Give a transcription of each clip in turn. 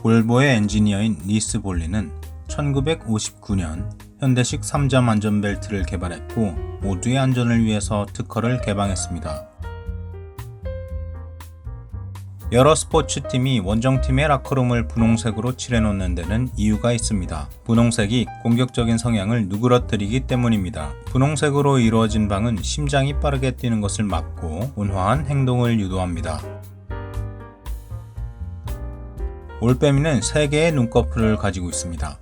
볼보의 엔지니어인 리스 볼리는 1959년 현대식 3점 안전벨트를 개발했고 모두의 안전을 위해서 특허를 개방했습니다. 여러 스포츠팀이 원정팀의 라커룸을 분홍색으로 칠해놓는 데는 이유가 있습니다. 분홍색이 공격적인 성향을 누그러뜨리기 때문입니다. 분홍색으로 이루어진 방은 심장이 빠르게 뛰는 것을 막고 온화한 행동을 유도합니다. 올빼미는 3개의 눈꺼풀을 가지고 있습니다.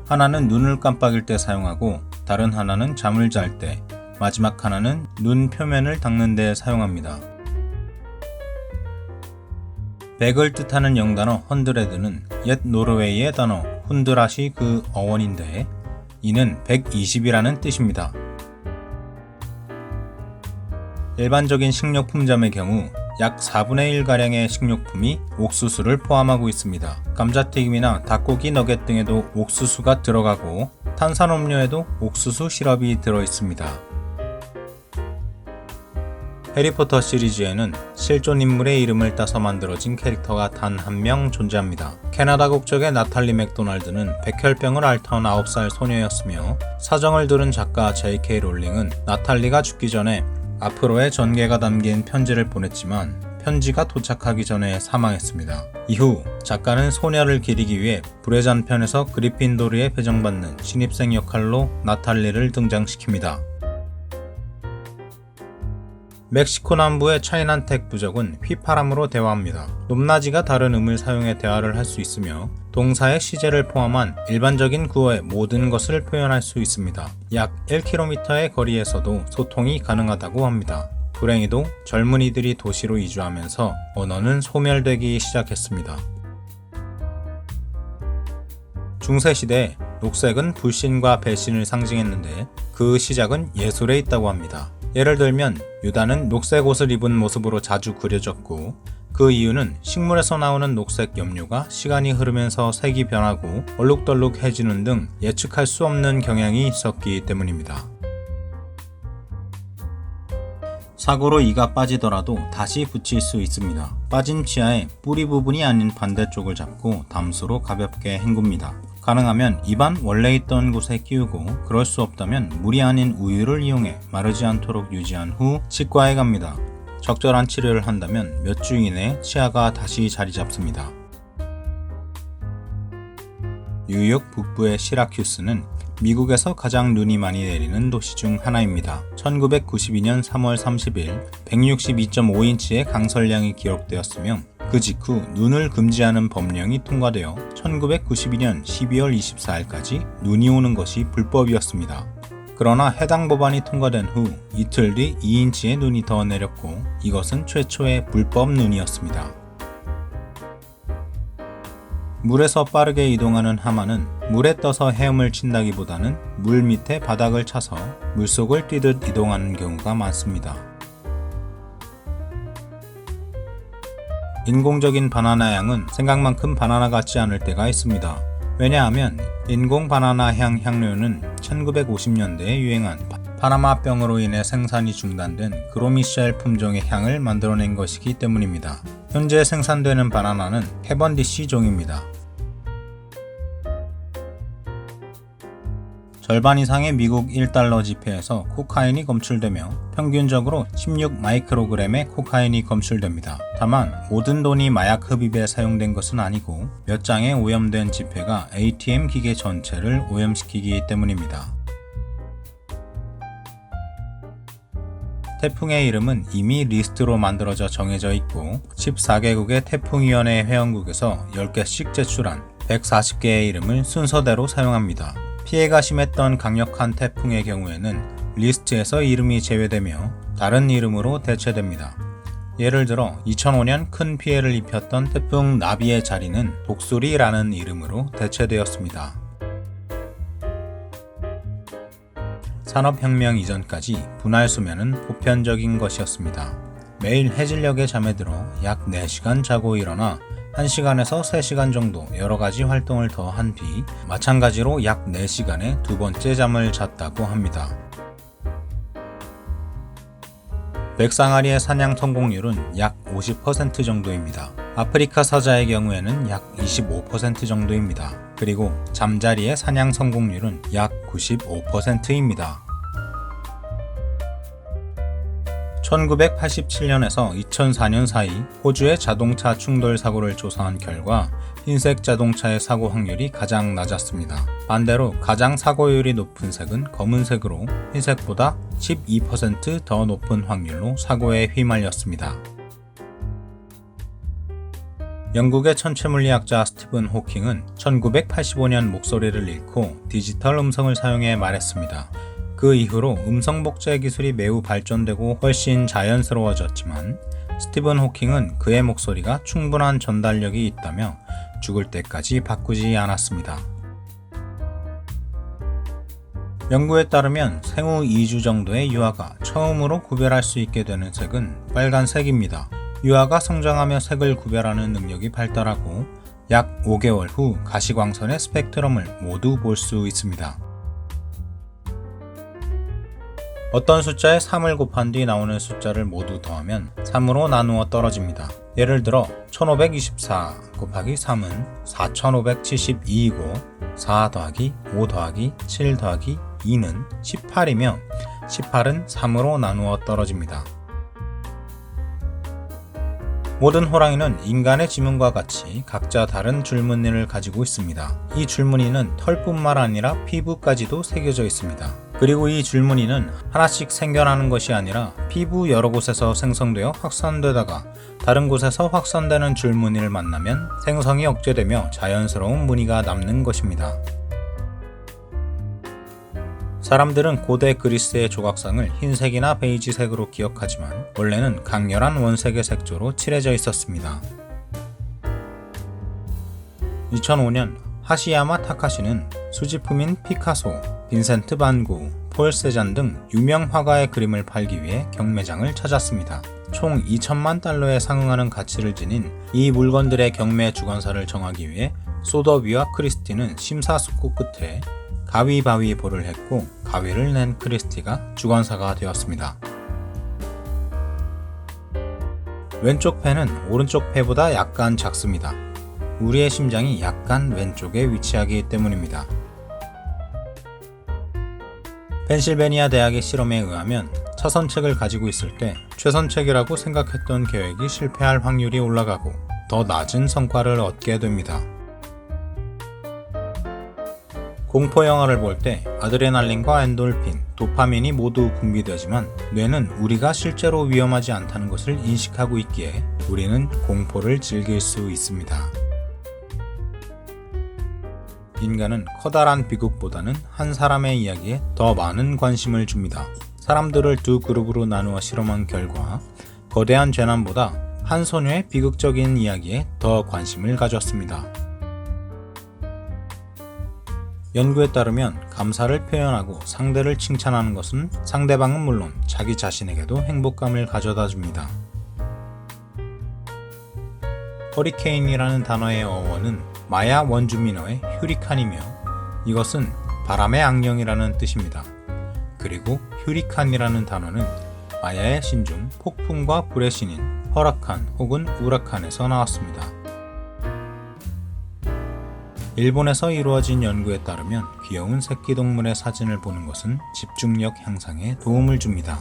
하나는 눈을 깜빡일 때 사용하고 다른 하나는 잠을 잘 때, 마지막 하나는 눈 표면을 닦는 데 사용합니다. 100을 뜻하는 영단어 헌드레드는 옛 노르웨이의 단어 훈드랏이 그 어원인데 이는 120이라는 뜻입니다. 일반적인 식료품점의 경우 약 4분의 1가량의 식료품이 옥수수를 포함하고 있습니다. 감자튀김이나 닭고기 너겟 등에도 옥수수가 들어가고 탄산음료에도 옥수수 시럽이 들어있습니다. 해리포터 시리즈에는 실존 인물의 이름을 따서 만들어진 캐릭터가 단 한 명 존재합니다. 캐나다 국적의 나탈리 맥도날드는 백혈병을 앓던 9살 소녀였으며 사정을 들은 작가 J.K. 롤링은 나탈리가 죽기 전에 앞으로의 전개가 담긴 편지를 보냈지만 편지가 도착하기 전에 사망했습니다. 이후 작가는 소녀를 기리기 위해 불의 잔편에서 그리핀도르에 배정받는 신입생 역할로 나탈리를 등장시킵니다. 멕시코 남부의 차이난텍 부족은 휘파람으로 대화합니다. 높낮이가 다른 음을 사용해 대화를 할 수 있으며 동사의 시제를 포함한 일반적인 구어의 모든 것을 표현할 수 있습니다. 약 1km의 거리에서도 소통이 가능하다고 합니다. 불행히도 젊은이들이 도시로 이주하면서 언어는 소멸되기 시작했습니다. 중세시대 녹색은 불신과 배신을 상징했는데 그 시작은 예술에 있다고 합니다. 예를 들면 유다는 녹색 옷을 입은 모습으로 자주 그려졌고 그 이유는 식물에서 나오는 녹색 염료가 시간이 흐르면서 색이 변하고 얼룩덜룩해지는 등 예측할 수 없는 경향이 있었기 때문입니다. 사고로 이가 빠지더라도 다시 붙일 수 있습니다. 빠진 치아의 뿌리 부분이 아닌 반대쪽을 잡고 담수로 가볍게 헹굽니다. 가능하면 입안 원래 있던 곳에 끼우고 그럴 수 없다면 물이 아닌 우유를 이용해 마르지 않도록 유지한 후 치과에 갑니다. 적절한 치료를 한다면 몇 주 이내 치아가 다시 자리 잡습니다. 뉴욕 북부의 시라큐스는 미국에서 가장 눈이 많이 내리는 도시 중 하나입니다. 1992년 3월 30일 162.5인치의 강설량이 기록되었으며 그 직후 눈을 금지하는 법령이 통과되어 1992년 12월 24일까지 눈이 오는 것이 불법이었습니다. 그러나 해당 법안이 통과된 후 이틀 뒤 2인치의 눈이 더 내렸고 이것은 최초의 불법 눈이었습니다. 물에서 빠르게 이동하는 하마는 물에 떠서 헤엄을 친다기보다는 물 밑에 바닥을 차서 물속을 뛰듯 이동하는 경우가 많습니다. 인공적인 바나나 향은 생각만큼 바나나 같지 않을 때가 있습니다. 왜냐하면 인공 바나나 향 향료는 1950년대에 유행한 파나마병으로 인해 생산이 중단된 그로미셸 품종의 향을 만들어낸 것이기 때문입니다. 현재 생산되는 바나나는 캐번디시 종입니다. 절반 이상의 미국 1달러 지폐에서 코카인이 검출되며 평균적으로 16마이크로그램의 코카인이 검출됩니다. 다만 모든 돈이 마약 흡입에 사용된 것은 아니고 몇 장의 오염된 지폐가 ATM 기계 전체를 오염시키기 때문입니다. 태풍의 이름은 이미 리스트로 만들어져 정해져 있고 14개국의 태풍위원회 회원국에서 10개씩 제출한 140개의 이름을 순서대로 사용합니다. 피해가 심했던 강력한 태풍의 경우에는 리스트에서 이름이 제외되며 다른 이름으로 대체됩니다. 예를 들어 2005년 큰 피해를 입혔던 태풍 나비의 자리는 독수리라는 이름으로 대체되었습니다. 산업혁명 이전까지 분할 수면은 보편적인 것이었습니다. 매일 해질녘에 잠에 들어 약 4시간 자고 일어나 1시간에서 3시간 정도 여러가지 활동을 더 한 뒤 마찬가지로 약 4시간의 두 번째 잠을 잤다고 합니다. 백상아리의 사냥 성공률은 약 50% 정도입니다. 아프리카 사자의 경우에는 약 25% 정도입니다. 그리고 잠자리의 사냥 성공률은 약 95%입니다. 1987년에서 2004년 사이 호주의 자동차 충돌 사고를 조사한 결과 흰색 자동차의 사고 확률이 가장 낮았습니다. 반대로 가장 사고율이 높은 색은 검은색으로 흰색보다 12% 더 높은 확률로 사고에 휘말렸습니다. 영국의 천체물리학자 스티븐 호킹은 1985년 목소리를 잃고 디지털 음성을 사용해 말했습니다. 그 이후로 음성 복제 기술이 매우 발전되고 훨씬 자연스러워졌지만 스티븐 호킹은 그의 목소리가 충분한 전달력이 있다며 죽을 때까지 바꾸지 않았습니다. 연구에 따르면 생후 2주 정도의 유아가 처음으로 구별할 수 있게 되는 색은 빨간색입니다. 유아가 성장하며 색을 구별하는 능력이 발달하고 약 5개월 후 가시광선의 스펙트럼을 모두 볼 수 있습니다. 어떤 숫자에 3을 곱한 뒤 나오는 숫자를 모두 더하면 3으로 나누어 떨어집니다. 예를 들어 1524 곱하기 3은 4572이고 4 더하기 5 더하기 7 더하기 2는 18이며 18은 3으로 나누어 떨어집니다. 모든 호랑이는 인간의 지문과 같이 각자 다른 줄무늬를 가지고 있습니다. 이 줄무늬는 털뿐만 아니라 피부까지도 새겨져 있습니다. 그리고 이 줄무늬는 하나씩 생겨나는 것이 아니라 피부 여러 곳에서 생성되어 확산되다가 다른 곳에서 확산되는 줄무늬를 만나면 생성이 억제되며 자연스러운 무늬가 남는 것입니다. 사람들은 고대 그리스의 조각상을 흰색이나 베이지색으로 기억하지만 원래는 강렬한 원색의 색조로 칠해져 있었습니다. 2005년 하시야마 타카시는 수집품인 피카소, 빈센트 반 고흐, 폴 세잔 등 유명 화가의 그림을 팔기 위해 경매장을 찾았습니다. 총 2천만 달러에 상응하는 가치를 지닌 이 물건들의 경매 주관사를 정하기 위해 소더비와 크리스티는 심사숙고 끝에 가위바위보를 했고 가위를 낸 크리스티가 주관사가 되었습니다. 왼쪽 폐는 오른쪽 폐보다 약간 작습니다. 우리의 심장이 약간 왼쪽에 위치하기 때문입니다. 펜실베니아 대학의 실험에 의하면 차선책을 가지고 있을 때 최선책이라고 생각했던 계획이 실패할 확률이 올라가고 더 낮은 성과를 얻게 됩니다. 공포 영화를 볼 때 아드레날린과 엔돌핀, 도파민이 모두 분비되지만 뇌는 우리가 실제로 위험하지 않다는 것을 인식하고 있기에 우리는 공포를 즐길 수 있습니다. 인간은 커다란 비극보다는 한 사람의 이야기에 더 많은 관심을 줍니다. 사람들을 두 그룹으로 나누어 실험한 결과 거대한 재난보다 한 소녀의 비극적인 이야기에 더 관심을 가졌습니다. 연구에 따르면 감사를 표현하고 상대를 칭찬하는 것은 상대방은 물론 자기 자신에게도 행복감을 가져다 줍니다. 허리케인이라는 단어의 어원은 마야 원주민어의 휴리칸이며 이것은 바람의 악령이라는 뜻입니다. 그리고 휴리칸이라는 단어는 마야의 신 중 폭풍과 불의 신인 허라칸 혹은 우라칸에서 나왔습니다. 일본에서 이루어진 연구에 따르면 귀여운 새끼동물의 사진을 보는 것은 집중력 향상에 도움을 줍니다.